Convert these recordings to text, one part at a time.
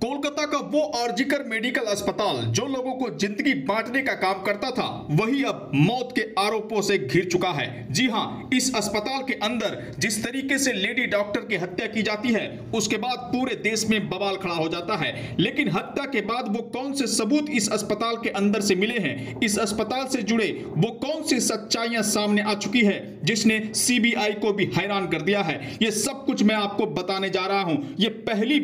कोलकाता का वो आरजीकर मेडिकल अस्पताल जो लोगों को जिंदगी बांटने का काम करता था, वही अब मौत के आरोपों से घिर चुका है। जी हां, इस अस्पताल के अंदर जिस तरीके से लेडी डॉक्टर की हत्या की जाती है, उसके बाद पूरे देश में बवाल खड़ा हो जाता है। लेकिन हत्या के बाद वो कौन से सबूत इस अस्पताल के अंदर से मिले हैं, इस अस्पताल से जुड़े वो कौन सी सच्चाइयां सामने आ चुकी है जिसने सीबीआई को भी हैरान कर दिया है, ये सब कुछ मैं आपको बताने जा रहा हूं। ये पहली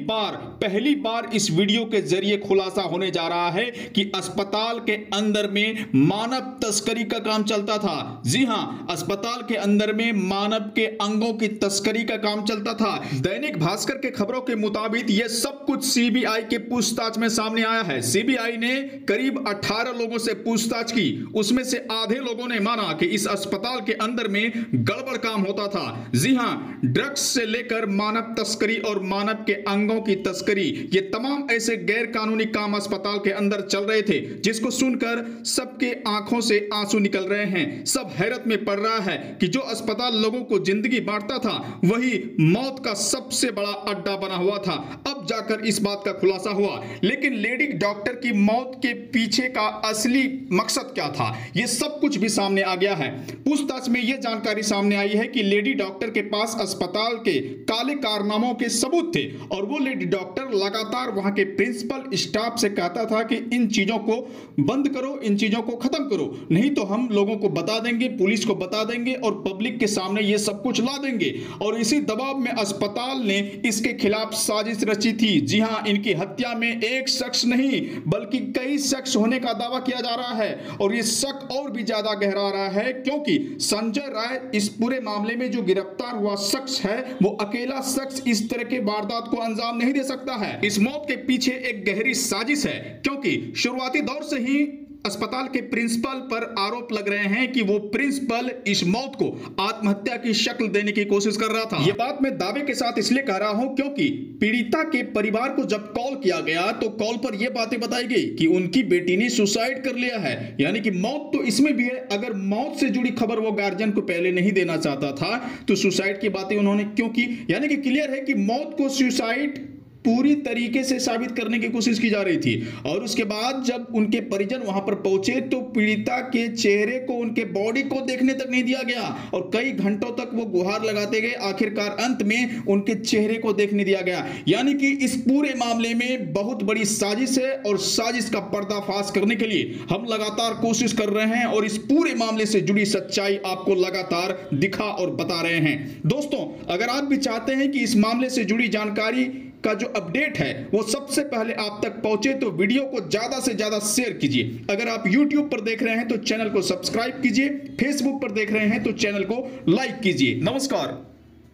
बार इस वीडियो के जरिए खुलासा होने जा रहा है कि अस्पताल के अंदर में मानव तस्करी का काम चलता था। जी हां, अस्पताल के अंदर में मानव के अंगों की तस्करी का काम चलता था। दैनिक भास्कर के खबरों के मुताबिक यह सब कुछ सीबीआई के पूछताछ में सामने आया है। सीबीआई ने करीब 18 लोगों से पूछताछ की, उसमें से आधे लोगों ने माना कि इस अस्पताल के अंदर में गड़बड़ काम होता था। जी हां, ड्रग्स से लेकर मानव तस्करी और मानव के अंगों की तस्करी, ये तमाम ऐसे गैर कानूनी काम अस्पताल के अंदर चल रहे थे, जिसको सुनकर सबके आंखों से आंसू निकल रहे हैं। सब हैरत में पड़ रहा है कि जो अस्पताल लोगों को जिंदगी बांटता था, वही मौत का सबसे बड़ा अड्डा बना हुआ था। अब जाकर इस बात का खुलासा हुआ। लेकिन लेडी डॉक्टर की मौत के पीछे का असली मकसद क्या था, यह सब कुछ भी सामने आ गया है। पूछताछ में यह जानकारी सामने आई है कि लेडी डॉक्टर के पास अस्पताल के काले कारनामों के सबूत थे और वो लेडी डॉक्टर लगातार वहां के प्रिंसिपल स्टाफ से कहता था कि इन चीजों को बंद करो, इन चीजों को खत्म करो, नहीं तो हम लोगों को बता देंगे, पुलिस को बता देंगे और पब्लिक के सामने ये सब कुछ ला देंगे। और इसी दबाव में अस्पताल ने इसके खिलाफ साजिश रची थी। जी हां, इनकी हत्या में एक शख्स नहीं बल्कि कई शख्स होने का दावा किया जा रहा है और ये शक और भी ज्यादा गहरा रहा है, क्योंकि संजय राय इस पूरे मामले में जो गिरफ्तार हुआ शख्स है, वो अकेला शख्स इस तरह के वारदात को अंजाम नहीं दे सकता है। इस मौत के पीछे एक गहरी साजिश है, क्योंकि शुरुआती दौर से ही अस्पताल के प्रिंसिपल पर आरोप लग रहे हैं कि वो प्रिंसिपल इस मौत को आत्महत्या की शक्ल देने की कोशिश कर रहा था। यह बात मैं दावे के साथ इसलिए कह रहा हूं क्योंकि पीड़िता के परिवार को जब कॉल किया गया तो कॉल पर यह बातें बताई गई कि उनकी बेटी ने सुसाइड कर लिया है। यानी कि मौत तो इसमें भी है। अगर मौत से जुड़ी खबर वो गार्जियन को पहले नहीं देना चाहता था तो सुसाइड की बातें उन्होंने क्यों की। यानी कि क्लियर है कि मौत को सुसाइड पूरी तरीके से साबित करने की कोशिश की जा रही थी। और उसके बाद जब उनके परिजन वहां पर पहुंचे तो पीड़िता के चेहरे को, उनके बॉडी को देखने तक नहीं दिया गया और कई घंटों तक वो गुहार लगाते गए। आखिरकार अंत में उनके चेहरे को देखने दिया गया। यानी कि इस पूरे मामले में बहुत बड़ी साजिश है और साजिश का पर्दाफाश करने के लिए हम लगातार कोशिश कर रहे हैं और इस पूरे मामले से जुड़ी सच्चाई आपको लगातार दिखा और बता रहे हैं। दोस्तों, अगर आप भी चाहते हैं कि इस मामले से जुड़ी जानकारी का जो अपडेट है वो सबसे पहले आप तक पहुंचे तो वीडियो को ज्यादा से ज्यादा शेयर कीजिए। अगर आप YouTube पर देख रहे हैं तो चैनल को सब्सक्राइब कीजिए, Facebook पर देख रहे हैं तो चैनल को लाइक कीजिए। नमस्कार।